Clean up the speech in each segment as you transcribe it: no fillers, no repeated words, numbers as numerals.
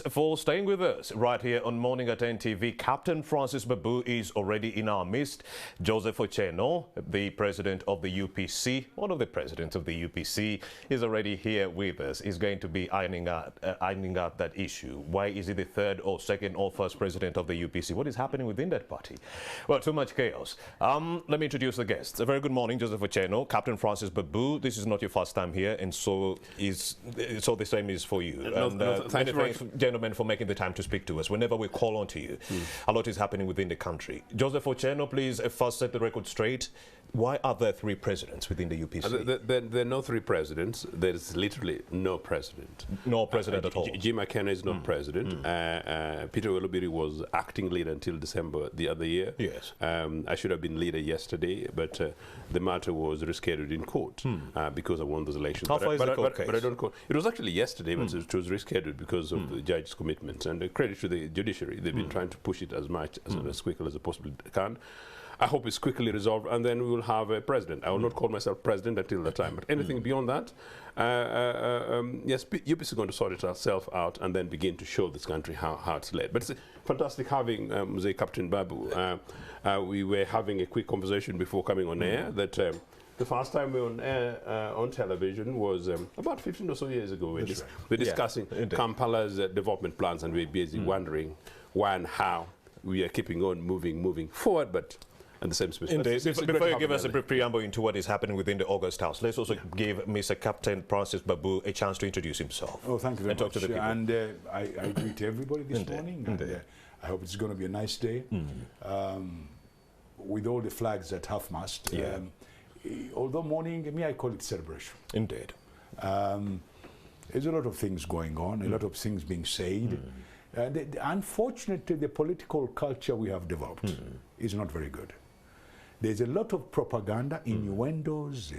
For staying with us right here on Morning at NTV. Captain Francis Babu is already in our midst. Joseph Ocheno, the president of the UPC, one of the presidents of the UPC, is already here with us. He's going to be ironing out that issue. Why is he the third or second or first president of the UPC? What is happening within that party? Well, too much chaos. Let me introduce the guests. A very good morning, Joseph Ocheno. Captain Francis Babu, this is not your first time here, and so the same is for you. Thank you, gentlemen, for making the time to speak to us whenever we call on to you. A lot is happening within the country. Joseph Ocheno, please first set the record straight. Why are there three presidents within the UPC? There are no three presidents. There is literally no president. No president at all. Jim McKenna is not president. Peter Welubiri was acting leader until December the other year. Yes. I should have been leader yesterday, but the matter was rescheduled in court because I won those elections. How far is the court case? But I don't call. It was actually yesterday, but it was rescheduled because of the judge's commitments. And credit to the judiciary. They've been trying to push it as much, as quickly as they possibly can. I hope it's quickly resolved, and then we will have a president. I will not call myself president until that time. But anything beyond that, yes, UPC is going to sort itself out and then begin to show this country how it's led. But it's fantastic having Captain Babu. We were having a quick conversation before coming on air that the first time we were on air on television was about 15 or so years ago. We're discussing Kampala's development plans, and we're busy wondering why and how we are keeping on moving forward, but and the same space. Before you give us a brief preamble into what is happening within the August House, let's also give Mr. Captain Francis Babu a chance to introduce himself. Oh, thank you very much. Talk to the people. And I greet everybody this morning. And, I hope it's going to be a nice day with all the flags at half-mast. Although morning, I call it celebration. Indeed. There's a lot of things going on, a lot of things being said. Unfortunately, the political culture we have developed is not very good. There's a lot of propaganda, innuendos,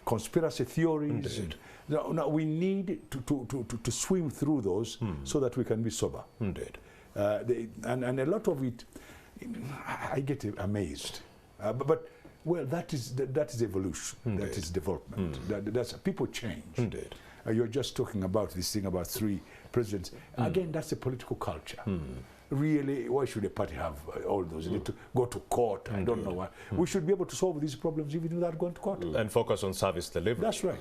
conspiracy theories. Now we need to swim through those so that we can be sober. Indeed. And a lot of it, I get amazed. But well, that is evolution. Indeed. That is development. That's people change. Indeed. You're just talking about this thing about three presidents. Again, that's a political culture. Really, why should a party have all those? They need to go to court. I don't know why. We should be able to solve these problems even without going to court. And focus on service delivery. That's right.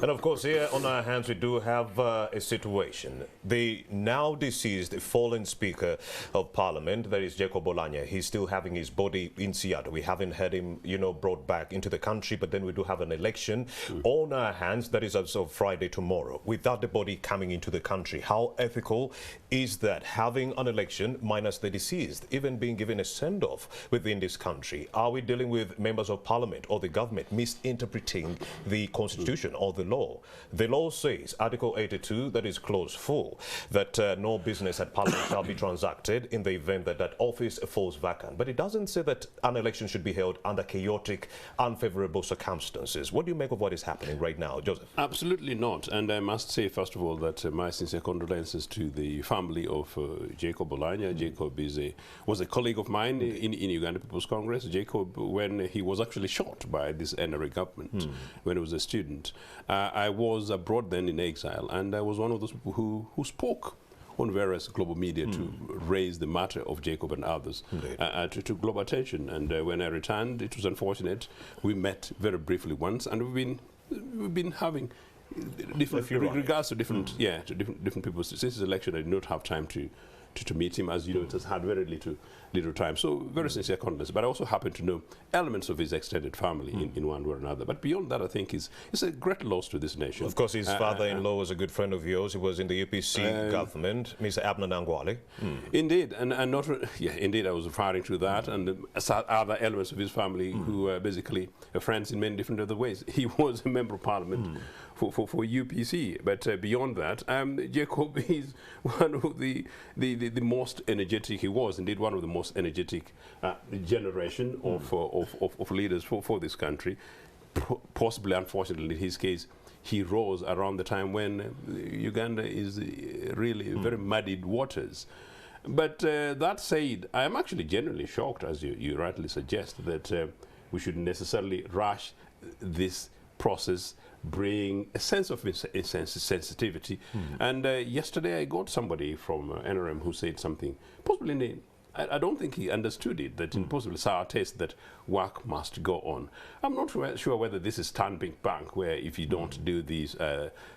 And of course, here on our hands, we do have a situation. The now deceased fallen Speaker of Parliament, that is Jacob Oulanyah, he's still having his body in Seattle. We haven't had him, brought back into the country, but then we do have an election on our hands. That is as of Friday tomorrow. Without the body coming into the country, how ethical is that? Having an election minus the deceased, even being given a send-off within this country. Are we dealing with members of parliament or the government misinterpreting the constitution or the law? The law says, Article 82, that is clause 4, that no business at parliament shall be transacted in the event that that office falls vacant. But it doesn't say that an election should be held under chaotic, unfavorable circumstances. What do you make of what is happening right now, Joseph? Absolutely not. And I must say, first of all, that my sincere condolences to the family of Jacob Oulanyah. Jacob was a colleague of mine in Uganda People's Congress. Jacob, when he was actually shot by this NRM government when he was a student. I was abroad then in exile, and I was one of those people who spoke on various global media to raise the matter of Jacob and others to global attention. And when I returned, it was unfortunate. We met very briefly once, and we've been having different regards to different different people. Since his election, I did not have time to meet him. As you know, it has had very little time. So very sincere condolences. But I also happen to know elements of his extended family in one way or another. But beyond that, I think it's a great loss to this nation. Of course, his father-in-law was a good friend of yours. He was in the UPC government, Mr. Abner Nangwale. Indeed, and not indeed, I was referring to that and other elements of his family who were basically friends in many different other ways. He was a member of parliament for UPC, but beyond that, Jacob is one of the most energetic. He was indeed one of the most energetic generation of leaders for this country. Possibly, unfortunately, in his case, he rose around the time when Uganda is really very muddied waters. But that said, I am actually genuinely shocked, as you rightly suggest, that we shouldn't necessarily rush this process bring a sense of sensitivity. And yesterday I got somebody from NRM who said something, possibly in a, I don't think he understood it, that in possibly sour taste, that work must go on. I'm not sure whether this is Stanbic Bank, where if you don't do these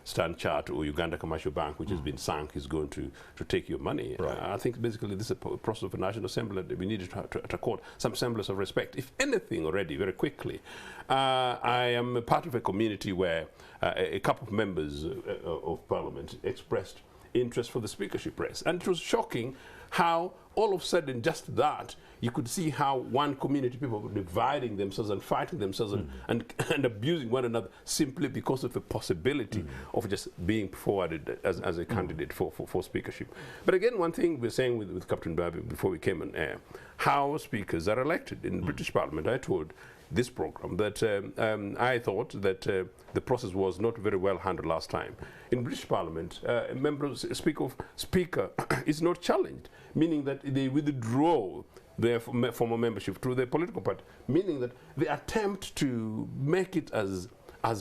Stan Chart or Uganda Commercial Bank, which has been sunk, is going to take your money. Right. I think basically this is a process of a national assembly that we need to accord some semblance of respect. If anything already, very quickly, I am a part of a community where a couple of members of parliament expressed interest for the speakership race. And it was shocking how all of a sudden just that, you could see how one community people were dividing themselves and fighting themselves and abusing one another simply because of the possibility of just being forwarded as a candidate for speakership. But again, one thing we're saying with Captain Babi before we came on air, how speakers are elected in the British Parliament. I told this program that I thought that the process was not very well handled last time. In British Parliament, a member speaker is not challenged, meaning that they withdraw their former membership to their political party, meaning that they attempt to make it as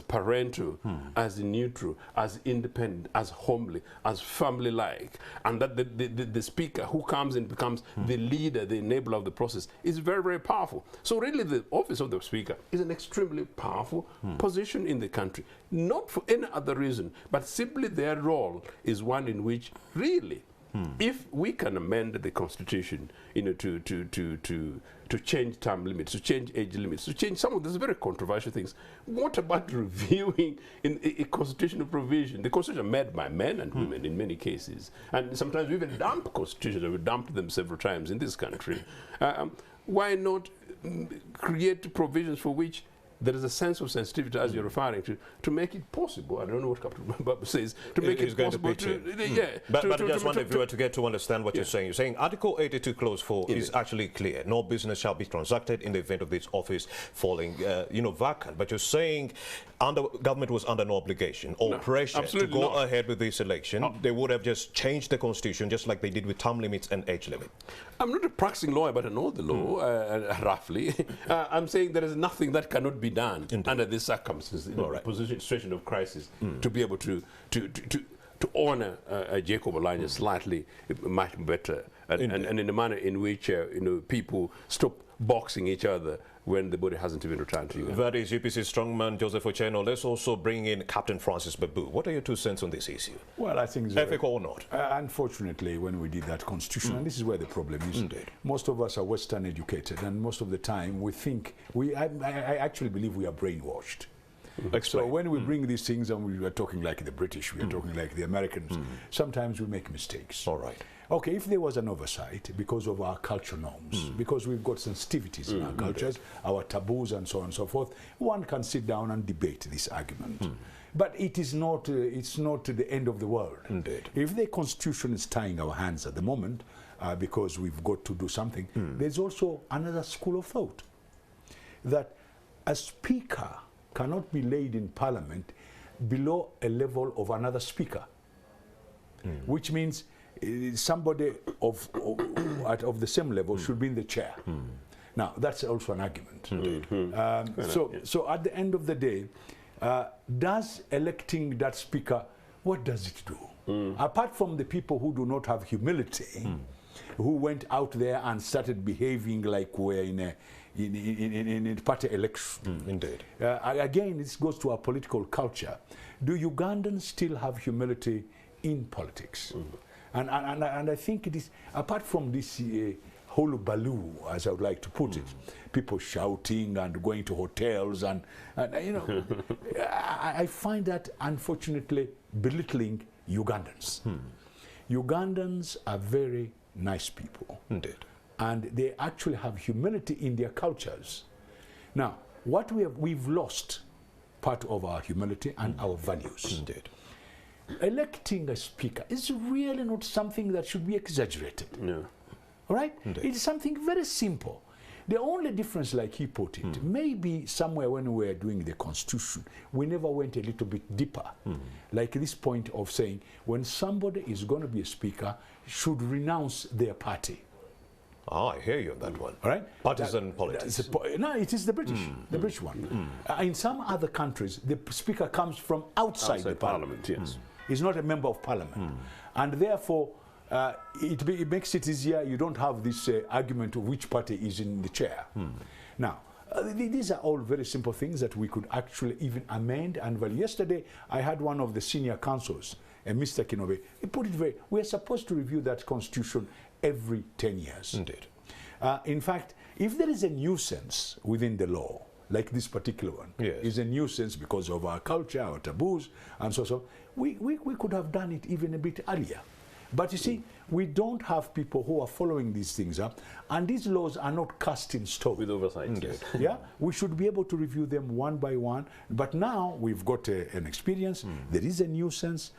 parental, as neutral, as independent, as homely, as family-like, and that the speaker who comes and becomes the leader, the enabler of the process, is very, very powerful. So really the office of the speaker is an extremely powerful position in the country, not for any other reason, but simply their role is one in which really, if we can amend the constitution, you know, to change term limits, to change age limits, to change some of these very controversial things, what about reviewing a constitutional provision? The constitution made by men and women in many cases, and sometimes we even dump constitutions, and we dumped them several times in this country. Why not create provisions for which there is a sense of sensitivity, as you're referring to make it possible. I don't know what Captain Babu says, to make it possible But I just want the viewer to get to understand what you're saying. You're saying Article 82, Clause 4 is actually clear. No business shall be transacted in the event of this office falling, vacant. But you're saying government was under no obligation or pressure to go ahead with this election. They would have just changed the constitution, just like they did with term limits and age limit. I'm not a practicing lawyer, but I know the law, roughly. I'm saying there is nothing that cannot be done under these circumstances, in a situation of crisis, to be able to honor Jacob Oulanyah slightly much better, and in a manner in which people stop boxing each other when the body hasn't even returned to you. That is UPC strongman Joseph Ocheino. Let's also bring in Captain Francis Babu. What are your 2 cents on this issue? Well, I think ethical or not? Unfortunately, when we did that constitution, and this is where the problem is, most of us are Western educated, and most of the time we think, I actually believe we are brainwashed. So when we bring these things and we are talking like the British, we are talking like the Americans, sometimes we make mistakes. All right. Okay, if there was an oversight because of our cultural norms, because we've got sensitivities in our cultures, our taboos and so on and so forth, one can sit down and debate this argument. But it is not, it's not the end of the world. Indeed. If the constitution is tying our hands at the moment, because we've got to do something, there's also another school of thought, that a speaker cannot be laid in parliament below a level of another speaker, which means somebody of the same level should be in the chair. Now, that's also an argument. So at the end of the day, does electing that speaker, what does it do? Apart from the people who do not have humility, who went out there and started behaving like we're in a party election. Indeed. Again, this goes to our political culture. Do Ugandans still have humility in politics? And I think it is, apart from this hullabaloo, as I would like to put it, people shouting and going to hotels and I find that unfortunately belittling Ugandans. Ugandans are very nice people. Indeed. And they actually have humility in their cultures. Now, what we've lost part of our humility and our values. Indeed. Electing a speaker is really not something that should be exaggerated. No. All right? Indeed. It's something very simple. The only difference, like he put it, maybe somewhere when we were doing the constitution, we never went a little bit deeper. Like this point of saying, when somebody is going to be a speaker, should renounce their party. I hear you on that one. All right? Partisan politics. No, it is the British, the British one. In some other countries, the speaker comes from outside the parliament. Yes. He's not a member of parliament. And therefore, it makes it easier. You don't have this argument of which party is in the chair. Now, these are all very simple things that we could actually even amend. And well, yesterday, I had one of the senior counsels, Mr. Kinobe, he put it very, we're supposed to review that constitution every 10 years. Indeed. In fact, if there is a nuisance within the law, like this particular one, is a nuisance because of our culture, our taboos, and so, we could have done it even a bit earlier. But you see, we don't have people who are following these things up, and these laws are not cast in stone. With oversight. Yes. Yeah, we should be able to review them one by one. But now we've got an experience. There is a nuisance.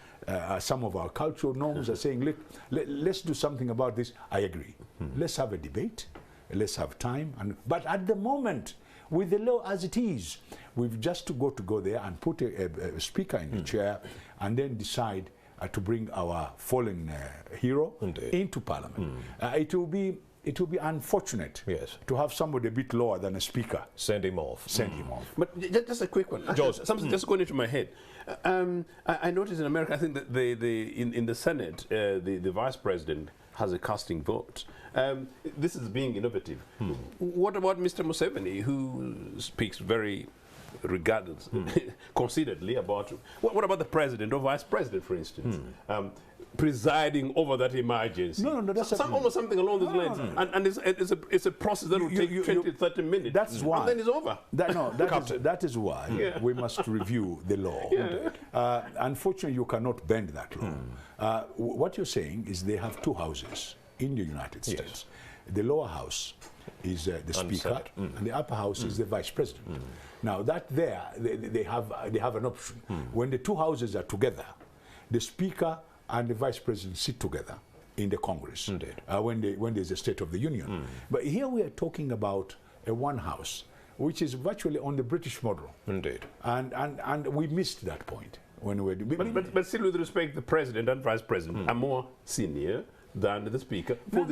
Some of our cultural norms are saying, look, let's do something about this. I agree. Let's have a debate. Let's have time. But at the moment, with the law as it is, we've just to go there and put a speaker in the chair and then decide to bring our fallen hero into parliament. It will be unfortunate to have somebody a bit lower than a speaker. Send him off. Send him off. But just a quick one. Something just going into my head. I noticed in America, I think that in the Senate, the vice president has a casting vote. This is being innovative. What about Mr. Museveni, who speaks very regarded consideredly about what about the president or vice president, for instance, presiding over that emergency? No, that's almost something along those lines. And it's a process that will take 20, 30 minutes. That's why. And then it's over. That is why we must review the law. Unfortunately, you cannot bend that law. What you're saying is they have two houses in the United States. The lower house is the speaker, and the upper house is the vice president. Now that they have an option. When the two houses are together, the speaker and the vice president sit together in the Congress when there's a State of the Union. But here we are talking about a one house, which is virtually on the British model. Indeed. And we missed that point when we were. But still, with respect, the president and vice president are more senior than the speaker for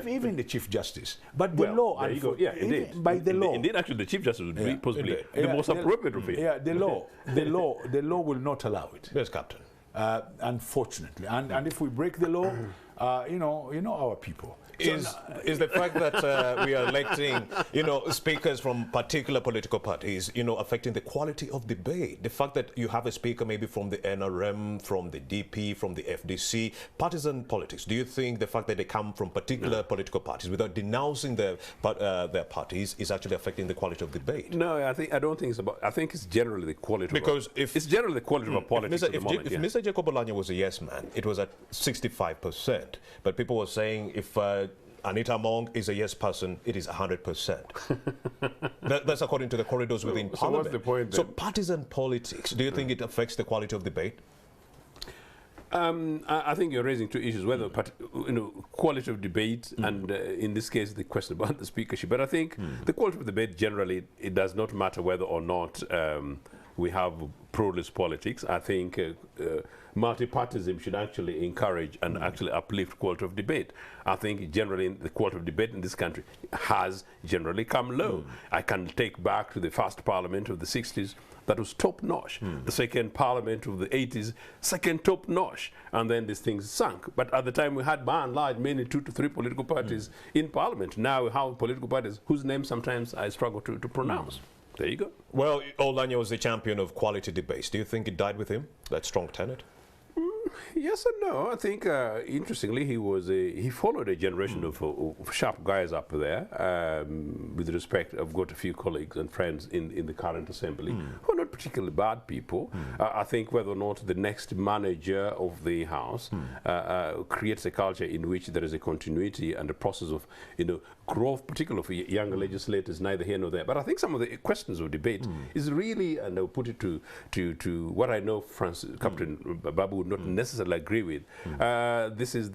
even the Chief Justice. But the law, there you go. Yeah, indeed. By the law, indeed, actually, the Chief Justice would be possibly the most appropriate of it. Yeah, the law will not allow it. Yes, Captain. Unfortunately, and if we break the law, you know our people. Is the fact that we are electing, speakers from particular political parties, affecting the quality of debate? The fact that you have a speaker maybe from the NRM, from the DP, from the FDC, partisan politics. Do you think the fact that they come from particular political parties without denouncing their parties is actually affecting the quality of debate? No, I don't think it's about. I think it's generally the quality. Because it's generally the quality of politics at the moment. If Mr. Jacob Oulanyah was a yes man, it was at 65%. But people were saying if Anita Among is a yes person, it is 100%. That's according to the corridors within Parliament. What's the point then? So partisan politics, do you think it affects the quality of debate? I think you're raising two issues, whether quality of debate and in this case the question about the speakership. But I think the quality of debate generally, it does not matter whether or not we have pluralist politics. I think multipartism should actually encourage and actually uplift quality of debate. I think generally the quality of debate in this country has generally come low. I can take back to the first parliament of the 60s, that was top-notch. The second parliament of the 80s, second top-notch. And then these things sunk. But at the time we had, by and large, mainly 2 to 3 political parties in parliament. Now we have political parties whose names sometimes I struggle to pronounce. There you go. Well, Oulanyah was the champion of quality debates. Do you think it died with him, that strong tenet? Yes and no. I think, interestingly, he followed a generation of sharp guys up there. With respect, I've got a few colleagues and friends in the current assembly who are not particularly bad people. I think whether or not the next manager of the House creates a culture in which there is a continuity and a process of growth, particularly for younger legislators, neither here nor there. But I think some of the questions of debate is really, and I'll put it to what I know Captain Babu would not necessarily agree with. This is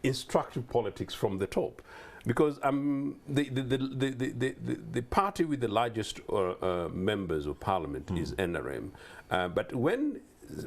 instructive politics from the top, because the party with the largest members of parliament is NRM. But when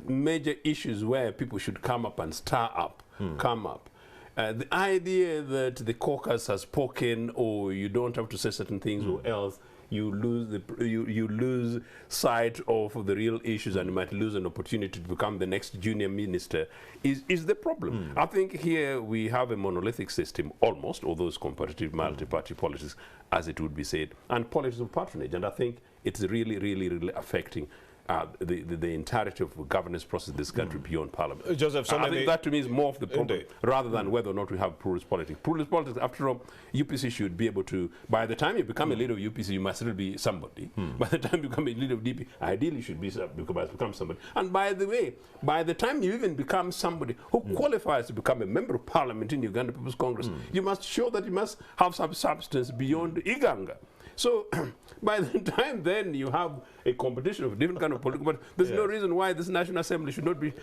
major issues where people should come up and stir up come up, the idea that the caucus has spoken, or you don't have to say certain things, or else you lose sight of the real issues, and you might lose an opportunity to become the next junior minister, is the problem. I think here we have a monolithic system almost, although it's competitive multi-party politics, as it would be said, and politics of patronage, and I think it's really affecting the entirety of the governance process in this country beyond Parliament. Joseph, I think that to me is more of the problem, rather than whether or not we have pluralist politics. Pluralist politics, after all, UPC should be able to, by the time you become a leader of UPC, you must still be somebody. By the time you become a leader of DP, ideally you should become somebody. And by the way, by the time you even become somebody who qualifies to become a member of Parliament in Uganda People's Congress, you must show that you must have some substance beyond Iganga. So by the time then you have a competition of different kind of political, but there's no reason why this National Assembly should not be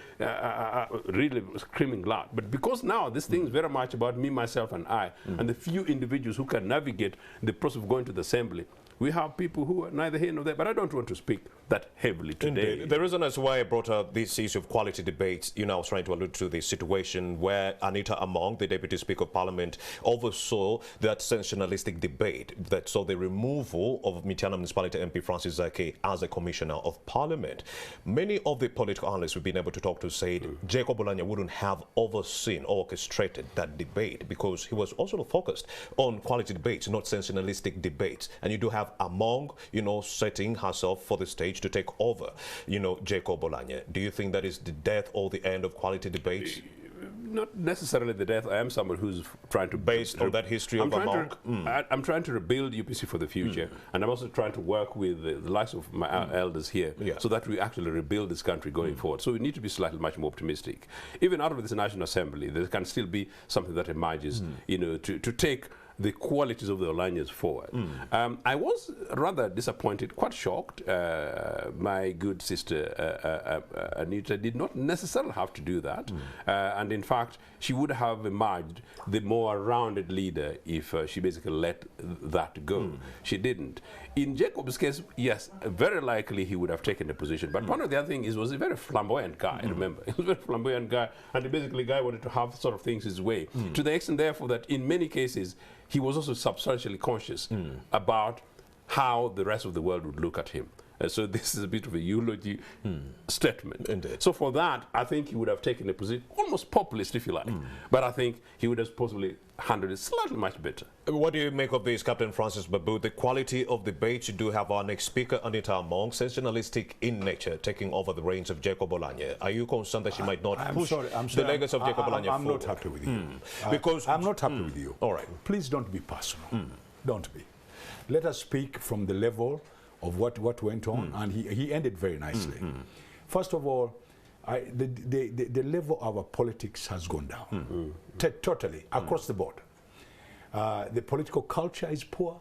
really screaming loud. But because now this thing is very much about me, myself, and I, and the few individuals who can navigate the process of going to the Assembly, we have people who are neither here nor there, but I don't want to speak that heavily today. Indeed. The reason as why I brought up this issue of quality debates, you know, I was trying to allude to the situation where Anita Among, the Deputy Speaker of Parliament, oversaw that sensationalistic debate that saw the removal of Mityana Municipality MP Francis Zake as a Commissioner of Parliament. Many of the political analysts we've been able to talk to said Jacob Oulanyah wouldn't have overseen or orchestrated that debate because he was also focused on quality debates, not sensationalistic debates. And you do have Among, you know, setting herself for the stage to take over, you know, Jacob Oulanyah. Do you think that is the death or the end of quality debates? Not necessarily the death. I am someone who's trying to... Based on that history of Among? I'm trying to rebuild UPC for the future, and I'm also trying to work with the likes of my elders here so that we actually rebuild this country going forward. So we need to be slightly much more optimistic. Even out of this National Assembly, there can still be something that emerges, you know, to take the qualities of the Oulanyahs forward. I was rather disappointed, quite shocked. My good sister Anita did not necessarily have to do that. And in fact, she would have emerged the more rounded leader if she basically let that go. She didn't. In Jacob's case, yes, very likely he would have taken the position. But one of the other things is, was a very flamboyant guy, remember. He was a very flamboyant guy, and basically the guy wanted to have sort of things his way. To the extent, therefore, that in many cases, he was also substantially conscious about how the rest of the world would look at him. So this is a bit of a eulogy statement. Indeed. So for that, I think he would have taken a position, almost populist, if you like. But I think he would have possibly handled it slightly much better. What do you make of this, Captain Francis Babu? The quality of debate, you do have our next speaker, Anita Among, sensationalistic in nature, taking over the reins of Jacob Oulanyah. Are you concerned that she might not push the legacy of Jacob Oulanyah I'm forward? not happy with you. Because I'm not happy with you. All right. Please don't be personal. Don't be. Let us speak from the level of what went on, and he ended very nicely. First of all, the level of our politics has gone down, totally, across the board. The political culture is poor,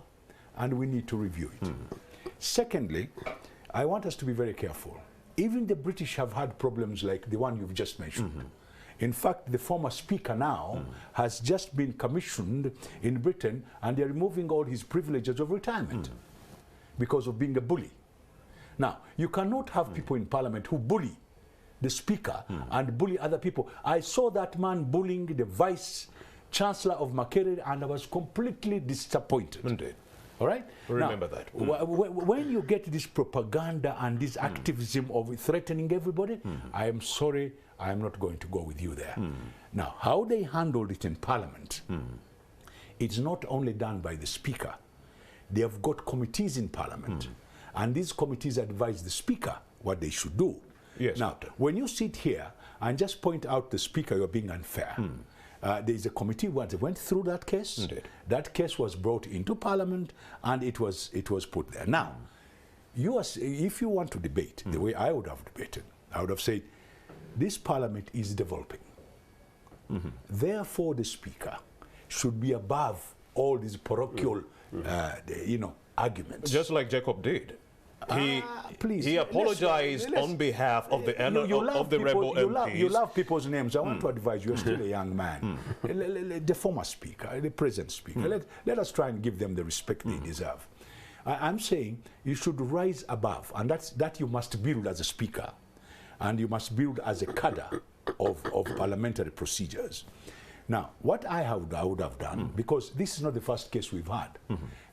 and we need to review it. Secondly, I want us to be very careful. Even the British have had problems like the one you've just mentioned. In fact, the former speaker now has just been commissioned in Britain, and they're removing all his privileges of retirement because of being a bully. Now, you cannot have people in Parliament who bully the speaker and bully other people. I saw that man bullying the vice chancellor of Makerere, and I was completely disappointed. Indeed. All right? Remember that. When you get this propaganda and this activism of threatening everybody, I am sorry, I am not going to go with you there. Now, how they handled it in Parliament, it's not only done by the speaker. They have got committees in Parliament, and these committees advise the speaker what they should do. Yes. Now, when you sit here and just point out the speaker, you're being unfair. There is a committee that went through that case. Indeed. That case was brought into Parliament, and it was put there. Now, if you want to debate the way I would have debated, I would have said, this Parliament is developing. Therefore, the speaker should be above all these parochial, arguments. Just like Jacob did. Please, he apologized on behalf of the rebel MPs. You love people's names. I want to advise you, you're still a young man. The former speaker, the present speaker, let us try and give them the respect they deserve. I'm saying you should rise above, and that you must build as a speaker, and you must build as a cadre of parliamentary procedures. Now, what I would have done, because this is not the first case we've had.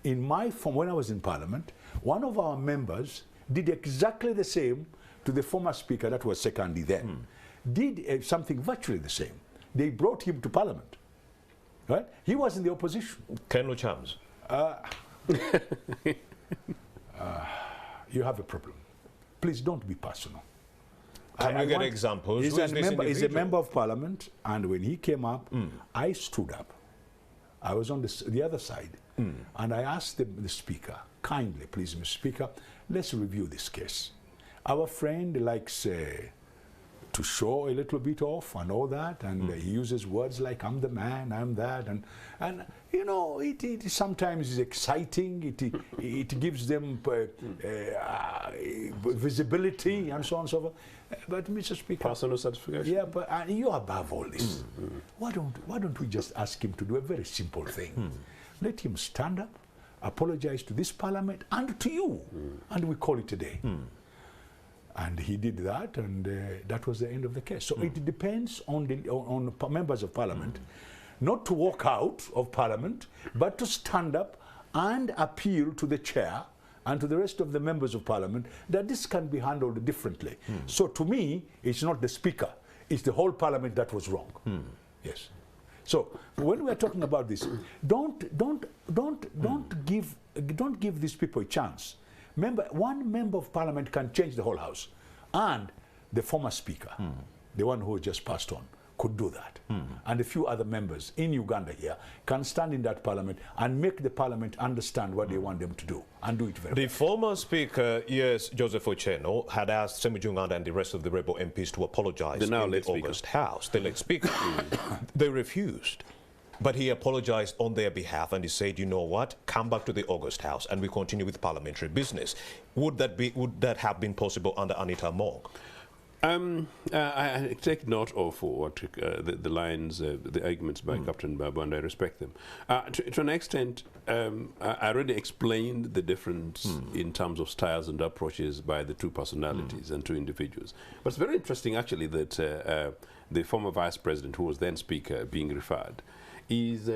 In my form, when I was in Parliament, one of our members did exactly the same to the former Speaker, that was secondly then, did something virtually the same. They brought him to Parliament. Right? He was in the opposition. Colonel Chams. You have a problem. Please don't be personal. Can you get examples? He's a member of Parliament, and when he came up, I stood up. I was on the other side, and I asked the Speaker, kindly, please, Mr. Speaker, let's review this case. Our friend likes to show a little bit off and all that, and he uses words like "I'm the man," "I'm that," and you know, it sometimes is exciting. It gives them visibility and so on and so forth. But Mr. Speaker, personal satisfaction. Yeah, but you're above all this. Why don't we just ask him to do a very simple thing? Let him stand up, apologize to this Parliament and to you, and we call it a day. And he did that, and that was the end of the case. So it depends on the members of Parliament not to walk out of Parliament, but to stand up and appeal to the chair and to the rest of the members of Parliament that this can be handled differently. So to me, it's not the Speaker, it's the whole Parliament that was wrong. Yes. So when we are talking about this, don't give these people a chance. One member of Parliament can change the whole House, and the former Speaker, the one who just passed on, could do that. And a few other members in Uganda here can stand in that Parliament and make the Parliament understand what they want them to do, and do it very well. The former Speaker, yes, Joseph Ocheno, had asked Semujunganda and the rest of the rebel MPs to apologize in the August House, the late Speaker. They refused. But he apologized on their behalf, and he said, you know what, come back to the August House and we continue with parliamentary business. Would that have been possible under Anita Among? I take note of what the lines, the arguments by Captain Babu, and I respect them. To an extent, I already explained the difference in terms of styles and approaches by the two personalities and two individuals. But it's very interesting, actually, that the former Vice President, who was then Speaker, being referred, is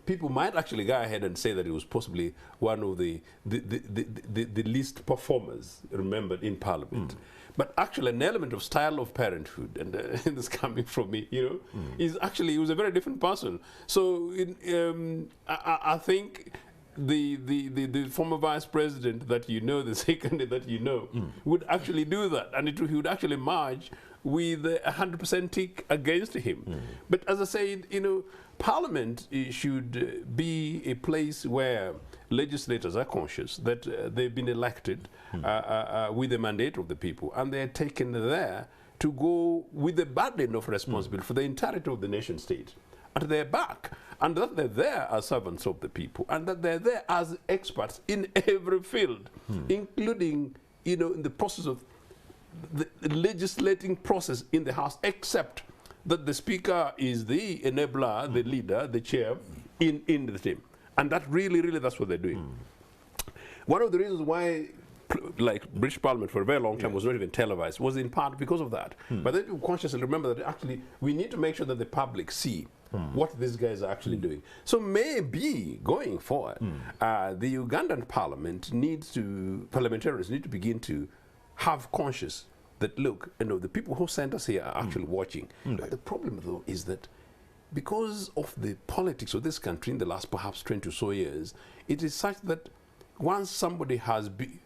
people might actually go ahead and say that he was possibly one of the least performers remembered in Parliament. But actually an element of style of parenthood, and this coming from me, you know, is actually, he was a very different person. So I think the former Vice President that you know, the second that you know, would actually do that, and he would actually march with 100% tick against him. But as I said, you know, Parliament should be a place where legislators are conscious that they've been elected with the mandate of the people, and they're taken there to go with the burden of responsibility for the entirety of the nation state at their back, and that they're there as servants of the people, and that they're there as experts in every field, including, you know, in the process of the legislating process in the House, except that the Speaker is the enabler, the leader, the chair in the team. And that really, that's what they're doing. One of the reasons why, like, British Parliament for a very long time was not even televised was in part because of that. But then people consciously remember that actually we need to make sure that the public see what these guys are actually doing. So maybe going forward, the Ugandan Parliament parliamentarians need to begin to have conscious that, look, you know, the people who sent us here are actually watching. But the problem, though, is that because of the politics of this country in the last perhaps 20 or so years, it is such that once somebody has been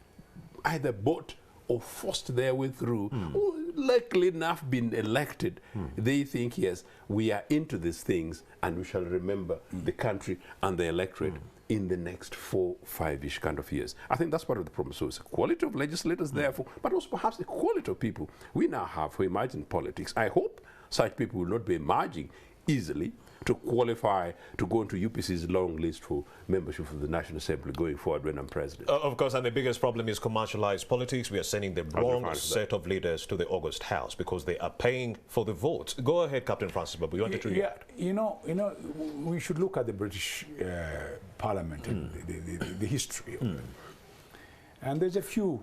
either bought or forced their way through, or likely enough been elected, they think, yes, we are into these things and we shall remember the country and the electorate in the next 4-5-ish kind of years. I think that's part of the problem. So it's a quality of legislators, therefore, but also perhaps the quality of people we now have who emerge in politics. I hope such people will not be emerging easily to qualify to go into UPC's long list for membership of the National Assembly going forward when I'm president. Of course, and the biggest problem is commercialized politics. We are sending the wrong set of leaders to the August House because they are paying for the votes. Go ahead, Captain Francis Babu. You wanted to react? You know, we should look at the British Parliament and the history of it. And there's a few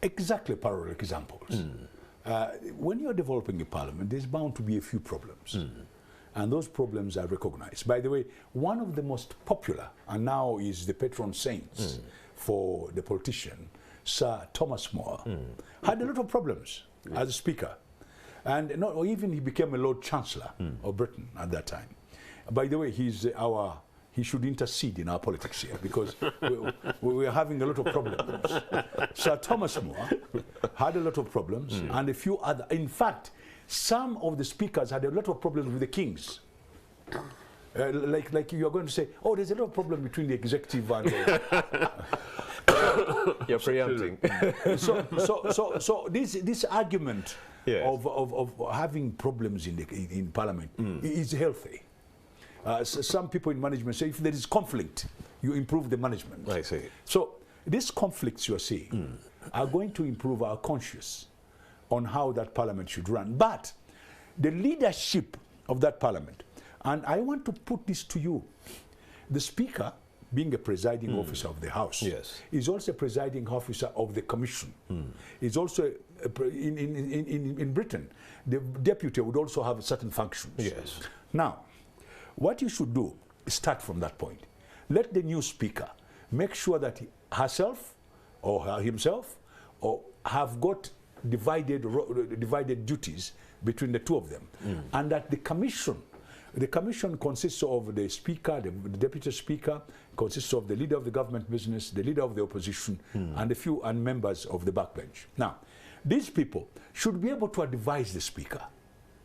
exactly parallel examples. When you're developing a parliament, there's bound to be a few problems. and those problems are recognized. By the way, one of the most popular, and now is the patron saints for the politician, Sir Thomas More, had a lot of problems as a speaker. And not, even he became a Lord Chancellor of Britain at that time. By the way, he should intercede in our politics here, because we are having a lot of problems. Sir Thomas More had a lot of problems, and a few other. In fact, some of the speakers had a lot of problems with the kings. Like you are going to say, oh, there's a lot of problem between the executive and the You're preempting. so this argument of having problems in Parliament is healthy. Some people in management say if there is conflict, you improve the management. I see. So these conflicts you are seeing are going to improve our conscience on how that Parliament should run. But the leadership of that Parliament, and I want to put this to you, the Speaker, being a presiding officer of the House, is also a presiding officer of the Commission. Is also in Britain, the deputy would also have certain functions. Yes. Now, what you should do is start from that point. Let the new Speaker make sure that herself or himself have got divided duties between the two of them, and that the commission consists of the Speaker, the Deputy Speaker, consists of the leader of the government business, the leader of the opposition, and a few members of the backbench. Now, these people should be able to advise the Speaker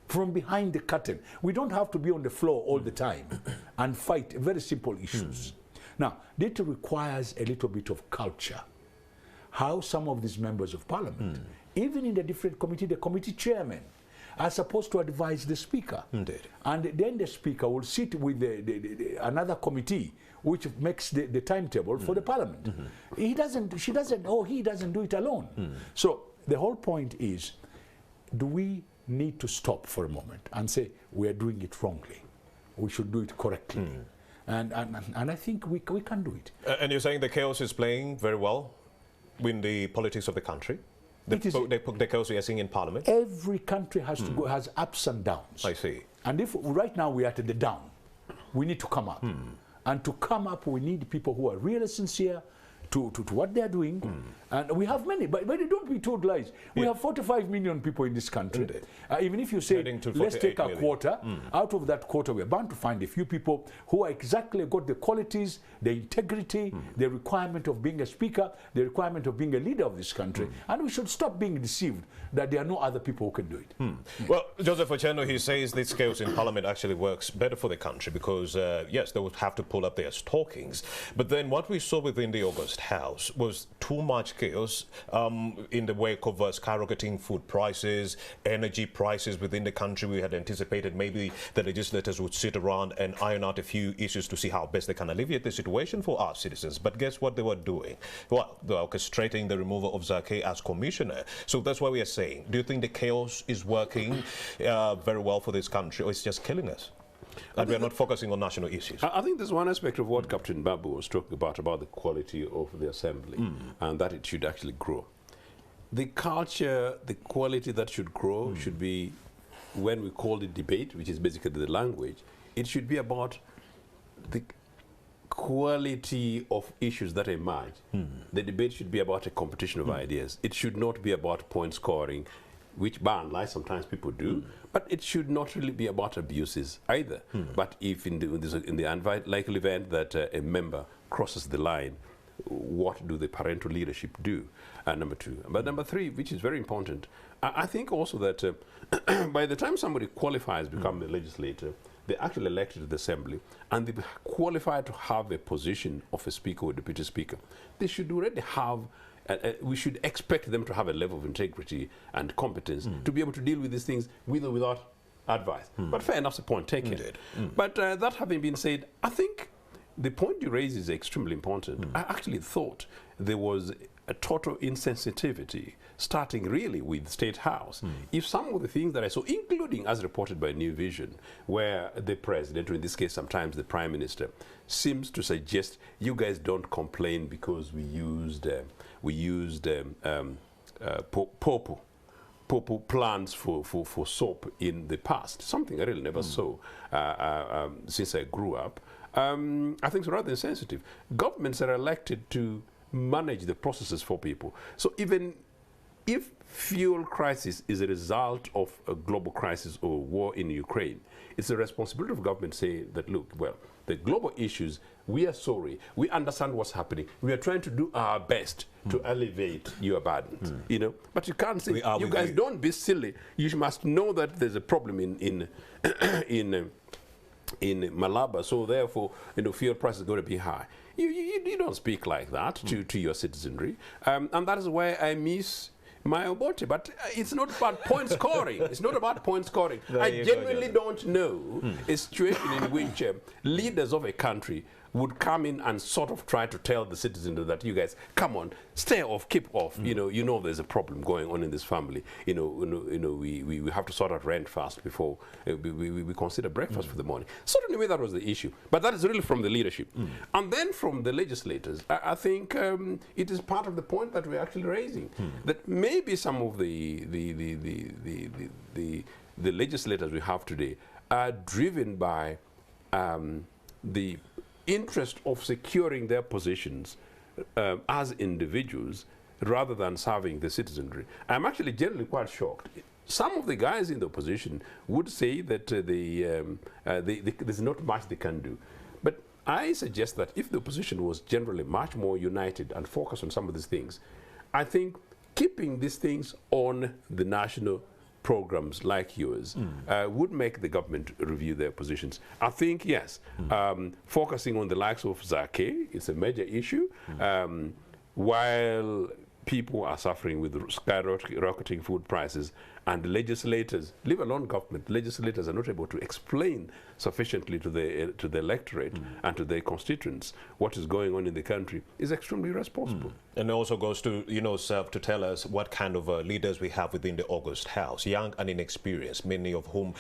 from behind the curtain. We don't have to be on the floor all the time and fight very simple issues. Now, that requires a little bit of culture. How some of these members of Parliament, even in the different committee, the committee chairmen, are supposed to advise the Speaker. Indeed. And then the Speaker will sit with another committee which makes the timetable for the Parliament. He doesn't do it alone. So the whole point is, do we need to stop for a moment and say we are doing it wrongly? We should do it correctly. And I think we can do it. And you're saying the chaos is playing very well in the politics of the country? The chaos we are seeing in Parliament? Every country has to go, has ups and downs. I see. And if right now we are at the down, we need to come up. And to come up, we need people who are really sincere to what they are doing. And we have many, but don't be told lies. We have 45 million people in this country. Even if you say, let's take a quarter, out of that quarter, we're bound to find a few people who are exactly got the qualities, the integrity, the requirement of being a speaker, the requirement of being a leader of this country. And we should stop being deceived that there are no other people who can do it. Well, Joseph Ocheno, he says this chaos in Parliament actually works better for the country because, yes, they would have to pull up their stockings. But then what we saw within the August House was too much chaos in the wake of skyrocketing food prices, energy prices within the country. We had anticipated maybe the legislators would sit around and iron out a few issues to see how best they can alleviate the situation for our citizens. But guess what they were doing? Well, they were orchestrating the removal of Zake as commissioner. So that's why we are saying, do you think the chaos is working very well for this country, or it's just killing us? And we are not focusing on national issues. I think there's one aspect of what Captain Babu was talking about the quality of the assembly, and that it should actually grow. The culture, the quality that should grow should be, when we call it debate, which is basically the language, it should be about the quality of issues that emerge. The debate should be about a competition of ideas. It should not be about point scoring, which by and large sometimes people do, but it should not really be about abuses either. But if in the unlikely event that a member crosses the line, what do the parental leadership do? Number two. But number three, which is very important, I think also that by the time somebody qualifies to become a legislator, they're actually elected to the assembly, and they're qualified to have a position of a speaker or deputy speaker. They should already have we should expect them to have a level of integrity and competence to be able to deal with these things with or without advice. But fair enough, the point taken. But that having been said, I think the point you raise is extremely important. I actually thought there was a total insensitivity starting really with State House. If some of the things that I saw, including as reported by New Vision, where the president, or in this case sometimes the prime minister, seems to suggest you guys don't complain because we used popo plans for soap in the past, something I really never saw since I grew up. I think it's rather insensitive. Governments are elected to manage the processes for people. So even if fuel crisis is a result of a global crisis or war in Ukraine, it's the responsibility of government to say that, look, well, the global issues, we are sorry, we understand what's happening, we are trying to do our best to alleviate your burdens, you know. But you can't say, you guys don't be silly. You must know that there's a problem in Malaba, so therefore, you know, fuel prices are going to be high. You don't speak like that to your citizenry, and that is why I miss my Obote. But it's not about point scoring. It's not about point scoring. I genuinely don't know a situation in which leaders of a country would come in and sort of try to tell the citizens that, you guys, come on, stay off, keep off. You know there's a problem going on in this family. We have to sort out rent first before we consider breakfast for the morning. Certainly that was the issue. But that is really from the leadership. And then from the legislators, I think it is part of the point that we're actually raising, that maybe some of the legislators we have today are driven by the interest of securing their positions as individuals rather than serving the citizenry. I'm actually generally quite shocked. Some of the guys in the opposition would say that there's not much they can do. But I suggest that if the opposition was generally much more united and focused on some of these things, I think keeping these things on the national programs like yours would make the government review their positions. I think, yes, focusing on the likes of Zake is a major issue, while people are suffering with skyrocketing food prices, and the legislators, leave alone government, legislators are not able to explain sufficiently to the electorate and to their constituents what is going on in the country, is extremely irresponsible. And it also goes to, Serve to tell us what kind of leaders we have within the August House, young and inexperienced, many of whom,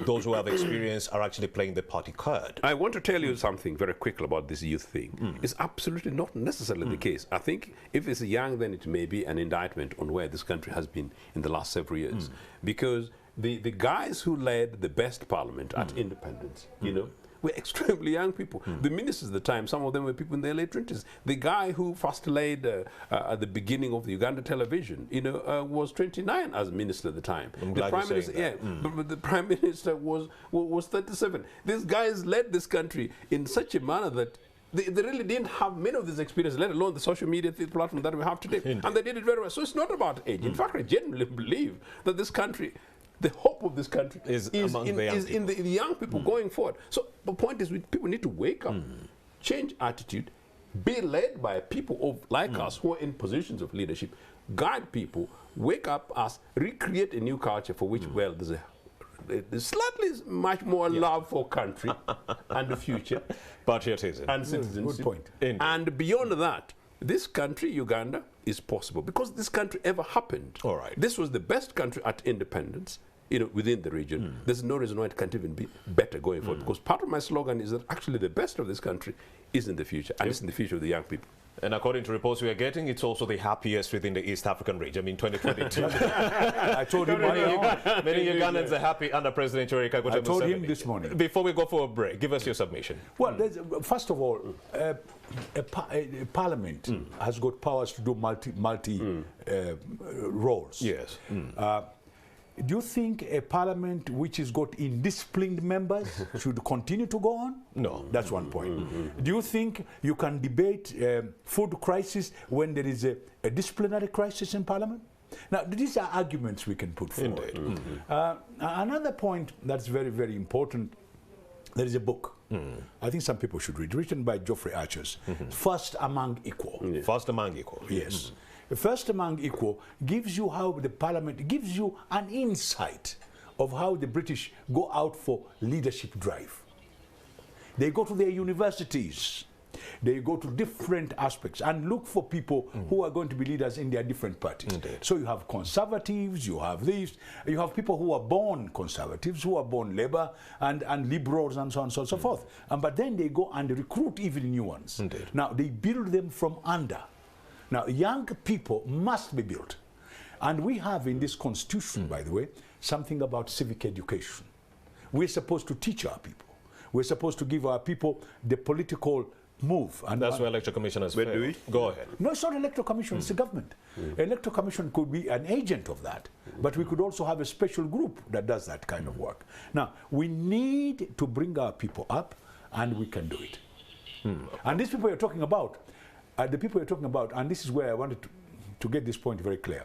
those who have experience, are actually playing the party card. I want to tell you something very quickly about this youth thing. It's absolutely not necessarily the case. I think if it's young, then it may be an indictment on where this country has been in the last several years. Because the guys who led the best parliament at independence, were extremely young people. The ministers at the time, some of them were people in their late 20s. The guy who first led at the beginning of the Uganda television, was 29 as minister at the time. The prime minister, but the prime minister was 37. These guys led this country in such a manner that they really didn't have many of this experience, let alone the social media platform that we have today. Indeed. And they did it very well. So it's not about age. In fact, I genuinely believe that this country, the hope of this country is in the young people going forward. So the point is, people need to wake up, change attitude, be led by people like us who are in positions of leadership, guide people, wake up us, recreate a new culture for which, well, there's slightly much more love for country and the future, patriotism and citizenship. Good point. And beyond that, this country, Uganda, is possible because this country ever happened. All right. This was the best country at independence, within the region. There's no reason why it can't even be better going forward. Because part of my slogan is that actually the best of this country is in the future, and it's in the future of the young people. And according to reports we are getting, it's also the happiest within the East African region. I mean, 2022. I told him many Ugandans are happy under President Yoweri Kaguta Museveni. I told him this morning. Before we go for a break, give us your submission. Well, first of all, a parliament has got powers to do multi roles. Yes. Do you think a parliament which has got indisciplined members should continue to go on? No. That's one point. Do you think you can debate food crisis when there is a disciplinary crisis in parliament? Now, these are arguments we can put forward. Another point that's very, very important, there is a book. I think some people should read, written by Geoffrey Archers, First Among Equal. First Among Equal. Yes. First Among Equal gives you how the parliament, gives you an insight of how the British go out for leadership drive. They go to their universities, they go to different aspects and look for people who are going to be leaders in their different parties. So you have conservatives, you have this, you have people who are born conservatives, who are born Labour and liberals and so on and so forth. But then they go and recruit even new ones. Now they build them from under. Now, young people must be built. And we have in this constitution, by the way, something about civic education. We're supposed to teach our people. We're supposed to give our people the political move. And that's where Electoral Commission has failed. Go ahead. No, it's not Electoral Commission, it's the government. Electoral Commission could be an agent of that, but we could also have a special group that does that kind of work. Now, we need to bring our people up, and we can do it. And these people you're talking about, and this is where I wanted to get this point very clear.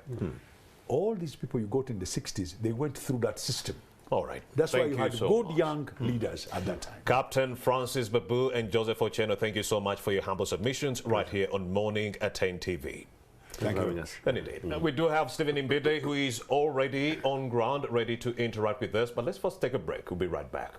All these people you got in the 60s, they went through that system. All right. That's why you had good young leaders at that time. Captain Francis Babu and Joseph Ocheno, thank you so much for your humble submissions right here on Morning at AT NTV. Thank you. And indeed. We do have Stephen Mbide, who is already on ground, ready to interact with us. But let's first take a break. We'll be right back.